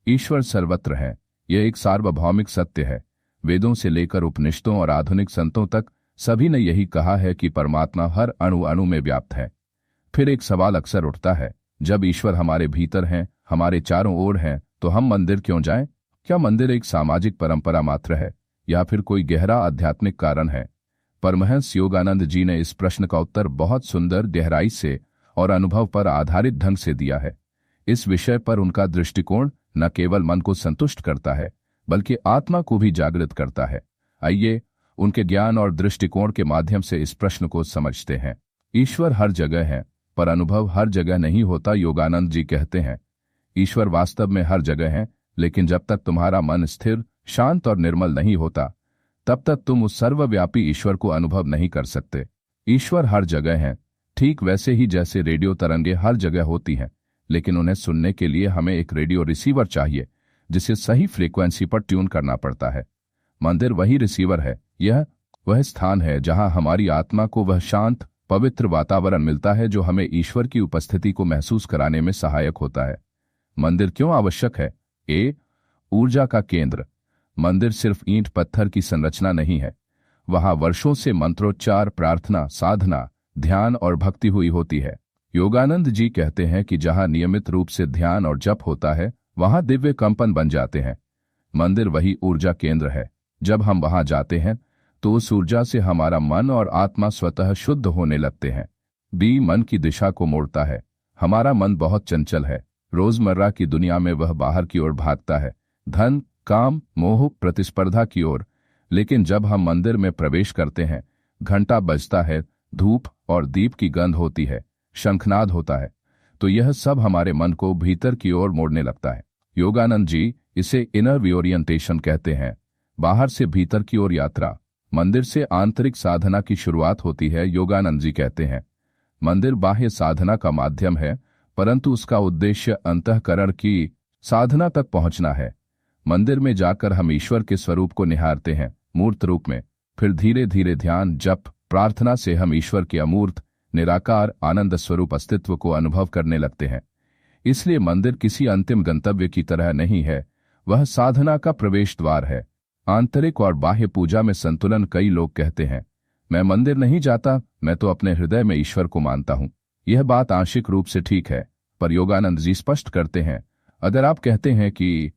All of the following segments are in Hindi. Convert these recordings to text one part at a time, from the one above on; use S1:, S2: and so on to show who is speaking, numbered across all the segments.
S1: ईश्वर सर्वत्र है, यह एक सार्वभौमिक सत्य है। वेदों से लेकर उपनिषदों और आधुनिक संतों तक सभी ने यही कहा है कि परमात्मा हर अणु अणु में व्याप्त है। फिर एक सवाल अक्सर उठता है, जब ईश्वर हमारे भीतर हैं, हमारे चारों ओर हैं, तो हम मंदिर क्यों जाएं? क्या मंदिर एक सामाजिक परंपरा मात्र है या फिर कोई गहरा आध्यात्मिक कारण है? परमहंस योगानंद जी ने इस प्रश्न का उत्तर बहुत सुंदर, गहराई से और अनुभव पर आधारित ढंग से दिया है। इस विषय पर उनका दृष्टिकोण न केवल मन को संतुष्ट करता है बल्कि आत्मा को भी जागृत करता है। आइए उनके ज्ञान और दृष्टिकोण के माध्यम से इस प्रश्न को समझते हैं। ईश्वर हर जगह है पर अनुभव हर जगह नहीं होता। योगानंद जी कहते हैं, ईश्वर वास्तव में हर जगह है, लेकिन जब तक तुम्हारा मन स्थिर, शांत और निर्मल नहीं होता तब तक तुम उस सर्वव्यापी ईश्वर को अनुभव नहीं कर सकते। ईश्वर हर जगह है, ठीक वैसे ही जैसे रेडियो तरंगे हर जगह होती हैं, लेकिन उन्हें सुनने के लिए हमें एक रेडियो रिसीवर चाहिए जिसे सही फ्रीक्वेंसी पर ट्यून करना पड़ता है। मंदिर वही रिसीवर है। यह वह स्थान है जहां हमारी आत्मा को वह शांत, पवित्र वातावरण मिलता है जो हमें ईश्वर की उपस्थिति को महसूस कराने में सहायक होता है। मंदिर क्यों आवश्यक है? ऊर्जा का केंद्र। मंदिर सिर्फ ईंट पत्थर की संरचना नहीं है, वहां वर्षों से मंत्रोच्चार, प्रार्थना, साधना, ध्यान और भक्ति हुई होती है। योगानंद जी कहते हैं कि जहां नियमित रूप से ध्यान और जप होता है वहां दिव्य कंपन बन जाते हैं। मंदिर वही ऊर्जा केंद्र है। जब हम वहां जाते हैं तो उस ऊर्जा से हमारा मन और आत्मा स्वतः शुद्ध होने लगते हैं। मन की दिशा को मोड़ता है। हमारा मन बहुत चंचल है। रोजमर्रा की दुनिया में वह बाहर की ओर भागता है, धन, काम, मोह, प्रतिस्पर्धा की ओर। लेकिन जब हम मंदिर में प्रवेश करते हैं, घंटा बजता है, धूप और दीप की गंध होती है, शंखनाद होता है, तो यह सब हमारे मन को भीतर की ओर मोड़ने लगता है। योगानंद जी इसे इनर रीओरिएंटेशन कहते हैं, बाहर से भीतर की ओर यात्रा। मंदिर से आंतरिक साधना की शुरुआत होती है। योगानंद जी कहते हैं, मंदिर बाह्य साधना का माध्यम है, परंतु उसका उद्देश्य अंतःकरण की साधना तक पहुंचना है। मंदिर में जाकर हम ईश्वर के स्वरूप को निहारते हैं, मूर्त रूप में। फिर धीरे धीरे ध्यान, जप, प्रार्थना से हम ईश्वर के अमूर्त, निराकार, आनंद स्वरूप अस्तित्व को अनुभव करने लगते हैं। इसलिए मंदिर किसी अंतिम गंतव्य की तरह नहीं है, वह साधना का प्रवेश द्वार है। आंतरिक और बाह्य पूजा में संतुलन। कई लोग कहते हैं, मैं मंदिर नहीं जाता, मैं तो अपने हृदय में ईश्वर को मानता हूं। यह बात आंशिक रूप से ठीक है, पर योगानंद जी स्पष्ट करते हैं, अगर आप कहते हैं कि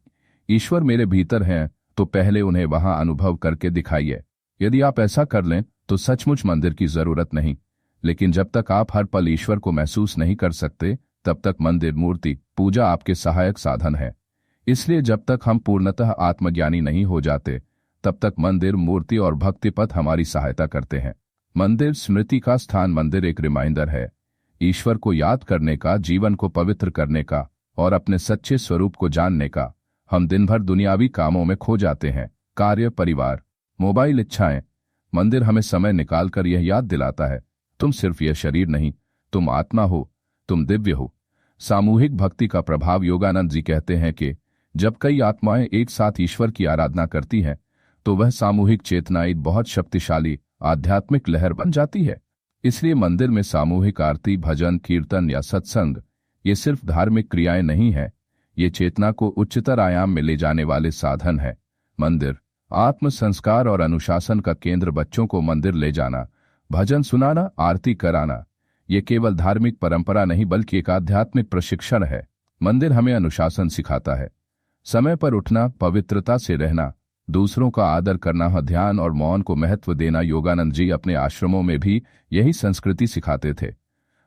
S1: ईश्वर मेरे भीतर हैं, तो पहले उन्हें वहां अनुभव करके दिखाइए। यदि आप ऐसा कर लें तो सचमुच मंदिर की जरूरत नहीं। लेकिन जब तक आप हर पल ईश्वर को महसूस नहीं कर सकते, तब तक मंदिर, मूर्ति, पूजा आपके सहायक साधन है। इसलिए जब तक हम पूर्णतः आत्मज्ञानी नहीं हो जाते, तब तक मंदिर, मूर्ति और भक्ति पथ हमारी सहायता करते हैं। मंदिर स्मृति का स्थान। मंदिर एक रिमाइंडर है, ईश्वर को याद करने का, जीवन को पवित्र करने का और अपने सच्चे स्वरूप को जानने का। हम दिन भर दुनियावी कामों में खो जाते हैं, कार्य, परिवार, मोबाइल, इच्छाएं। मंदिर हमें समय निकालकर यह याद दिलाता है, तुम सिर्फ यह शरीर नहीं, तुम आत्मा हो, तुम दिव्य हो। सामूहिक भक्ति का प्रभाव। योगानंद जी कहते हैं कि जब कई आत्माएं एक साथ ईश्वर की आराधना करती हैं तो वह सामूहिक चेतना एक बहुत शक्तिशाली आध्यात्मिक लहर बन जाती है। इसलिए मंदिर में सामूहिक आरती, भजन, कीर्तन या सत्संग ये सिर्फ धार्मिक क्रियाएं नहीं है, ये चेतना को उच्चतर आयाम में ले जाने वाले साधन है। मंदिर आत्म संस्कार और अनुशासन का केंद्र। बच्चों को मंदिर ले जाना, भजन सुनाना, आरती कराना, ये केवल धार्मिक परंपरा नहीं बल्कि एक आध्यात्मिक प्रशिक्षण है। मंदिर हमें अनुशासन सिखाता है, समय पर उठना, पवित्रता से रहना, दूसरों का आदर करना, ध्यान और मौन को महत्व देना। योगानंद जी अपने आश्रमों में भी यही संस्कृति सिखाते थे।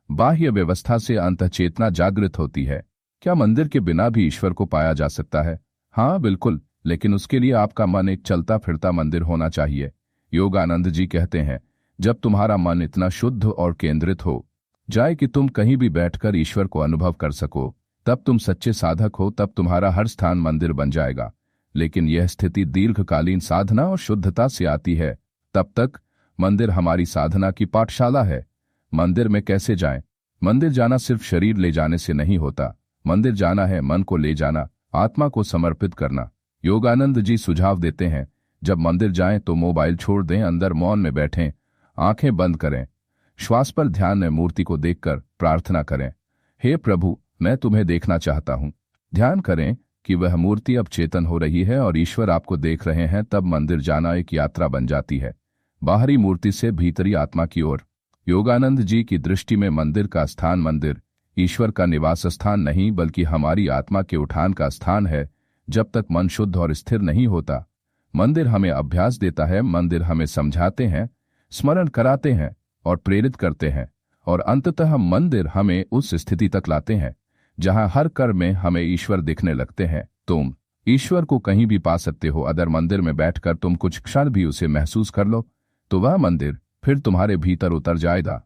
S1: बाह्य व्यवस्था से अंतःचेतना जागृत होती है। क्या मंदिर के बिना भी ईश्वर को पाया जा सकता है? हाँ, बिल्कुल, लेकिन उसके लिए आपका मन एक चलता फिरता मंदिर होना चाहिए। योगानंद जी कहते हैं, जब तुम्हारा मन इतना शुद्ध और केंद्रित हो जाए कि तुम कहीं भी बैठकर ईश्वर को अनुभव कर सको, तब तुम सच्चे साधक हो, तब तुम्हारा हर स्थान मंदिर बन जाएगा। लेकिन यह स्थिति दीर्घकालीन साधना और शुद्धता से आती है। तब तक मंदिर हमारी साधना की पाठशाला है। मंदिर में कैसे जाएं? मंदिर जाना सिर्फ शरीर ले जाने से नहीं होता। मंदिर जाना है मन को ले जाना, आत्मा को समर्पित करना। योगानंद जी सुझाव देते हैं, जब मंदिर जाएं तो मोबाइल छोड़ दें, अंदर मौन में बैठें, आंखें बंद करें, श्वास पर ध्यान में मूर्ति को देखकर प्रार्थना करें, हे प्रभु, मैं तुम्हें देखना चाहता हूं। ध्यान करें, कि वह मूर्ति अब चेतन हो रही है और ईश्वर आपको देख रहे हैं, तब मंदिर जाना एक यात्रा बन जाती है, बाहरी मूर्ति से भीतरी आत्मा की ओर। योगानंद जी की दृष्टि में मंदिर का स्थान मंदिर ईश्वर का निवास स्थान नहीं बल्कि हमारी आत्मा के उठान का स्थान है। जब तक मन शुद्ध और स्थिर नहीं होता, मंदिर हमें अभ्यास देता है, मंदिर हमें समझाते हैं, स्मरण कराते हैं और प्रेरित करते हैं, और अंततः मंदिर हमें उस स्थिति तक लाते हैं जहां हर कर्म में हमें ईश्वर दिखने लगते हैं। तुम ईश्वर को कहीं भी पा सकते हो। अगर मंदिर में बैठकर तुम कुछ क्षण भी उसे महसूस कर लो तो वह मंदिर फिर तुम्हारे भीतर उतर जाएगा।